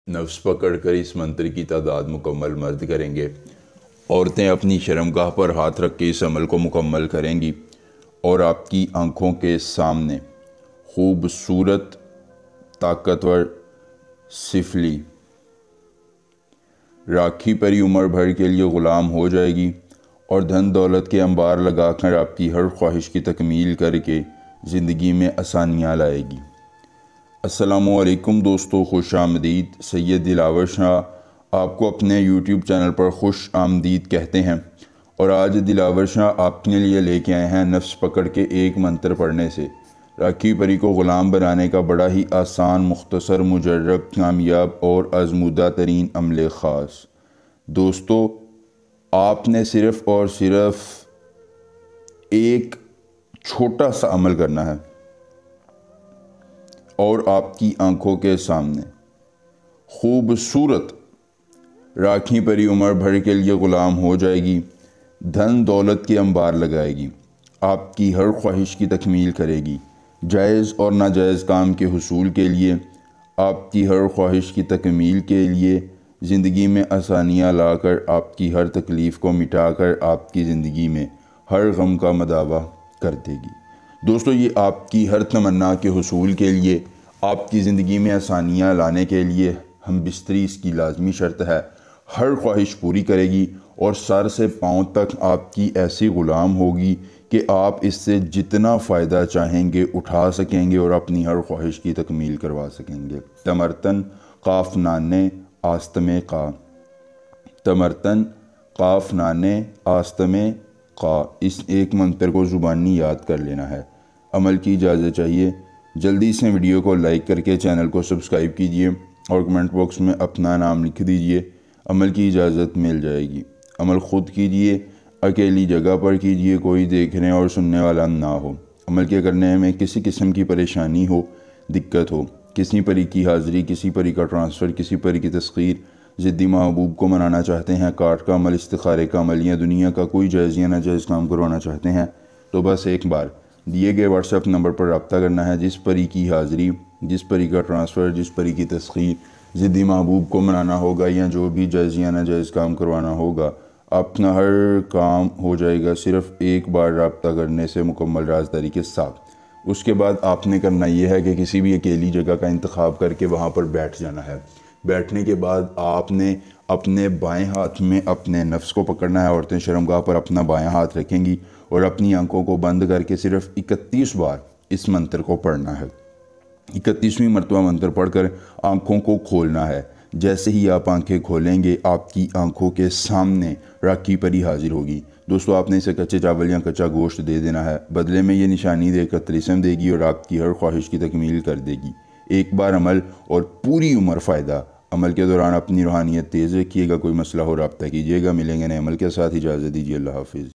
نفس پکڑ کر اس منتر کی تعداد مکمل مرد کریں گے۔ عورتیں اپنی شرمگاہ پر ہاتھ رکھ کے اس عمل کو مکمل کریں گی اور آپ کی آنکھوں کے سامنے خوبصورت طاقتور سفلی راکھی پری عمر بھر کے لیے غلام ہو جائے گی اور دھن دولت کے انبار لگا کر آپ کی ہر خواہش کی تکمیل کر کے زندگی میں آسانیاں لائے گی۔ السلام علیکم دوستو، خوش آمدید۔ سید دلاور شاہ آپ کو اپنے یوٹیوب چینل پر خوش آمدید کہتے ہیں، اور آج دلاور شاہ آپ کے لیے لے کے آئے ہیں نفس پکڑ کے ایک منتر پڑھنے سے راکھی پری کو غلام بنانے کا بڑا ہی آسان، مختصر، مجرب، کامیاب اور آزمودہ ترین عمل خاص۔ دوستو، آپ نے صرف اور صرف ایک چھوٹا سا عمل کرنا ہے اور آپ کی آنکھوں کے سامنے خوبصورت راکھی پری عمر بھر کے لیے غلام ہو جائے گی، دھن دولت کے انبار لگائے گی، آپ کی ہر خواہش کی تکمیل کرے گی، جائز اور ناجائز کام کے حصول کے لیے، آپ کی ہر خواہش کی تکمیل کے لیے، زندگی میں آسانیاں لا کر آپ کی ہر تکلیف کو مٹا کر آپ کی زندگی میں ہر غم کا مداوع کر دے گی۔ دوستو، یہ آپ کی ہر تمنا کے حصول کے لیے، آپ کی زندگی میں آسانیاں لانے کے لیے ہم بستری اس کی لازمی شرط ہے۔ ہر خواہش پوری کرے گی اور سر سے پاؤں تک آپ کی ایسی غلام ہوگی کہ آپ اس سے جتنا فائدہ چاہیں گے اٹھا سکیں گے اور اپنی ہر خواہش کی تکمیل کروا سکیں گے۔ تمرتن قاف نانے آستمے قا، تمرتن قاف نانے آستمے قا، اس ایک منتر کو زبانی یاد کر لینا ہے۔ عمل کی اجازت چاہیے، جلدی سے ویڈیو کو لائک کر کے چینل کو سبسکرائب کیجئے اور کمنٹ باکس میں اپنا نام لکھ دیجئے۔ عمل کی اجازت مل جائے گی۔ عمل خود کیجئے، اکیلی جگہ پر کیجئے، کوئی دیکھنے اور سننے والا نہ ہو۔ عمل کے کرنے میں کسی قسم کی پریشانی ہو، دقت ہو، کسی پری کی حاضری، کسی پری کا ٹرانسفر، کسی پری کی تسخیر، ضدی محبوب کو منانا چاہتے ہیں، کاٹ کا عمل، استخارے کا عمل یا دنیا کا کوئی جائز یا ناجائز کام کروانا چاہتے ہیں، تو بس ایک بار دیے گئے واٹس ایپ نمبر پر رابطہ کرنا ہے۔ جس پری کی حاضری، جس پری کا ٹرانسفر، جس پری کی تسخیر، ضدی محبوب کو منانا ہوگا یا جو بھی جائز یا ناجائز کام کروانا ہوگا، اپنا ہر کام ہو جائے گا صرف ایک بار رابطہ کرنے سے مکمل رازداری کے ساتھ۔ اس کے بعد آپ نے کرنا یہ ہے کہ کسی بھی اکیلی جگہ کا انتخاب کر کے وہاں پر بیٹھ جانا ہے۔ بیٹھنے کے بعد آپ نے اپنے بائیں ہاتھ میں اپنے نفس کو پکڑنا ہے، عورتیں شرمگاہ پر اپنا بائیں ہاتھ رکھیں گی اور اپنی آنکھوں کو بند کر کے صرف 31 بار اس منتر کو پڑھنا ہے۔ 31ویں مرتبہ منتر پڑھ کر آنکھوں کو کھولنا ہے۔ جیسے ہی آپ آنکھیں کھولیں گے، آپ کی آنکھوں کے سامنے راکھی پری حاضر ہوگی۔ دوستو، آپ نے اسے کچے چاول یا کچا گوشت دے دینا ہے، بدلے میں یہ نشانی دے کر طلسم دے گی اور آپ کی ہر خواہش کی تکمیل کر دے گی۔ ایک بار عمل اور پوری عمر فائدہ۔ عمل کے دوران اپنی روحانیت تیز رکھیے گا، کوئی مسئلہ ہو رابطہ کیجیے گا۔ ملیں گے نئے عمل کے ساتھ، اجازت دیجیے، اللہ حافظ۔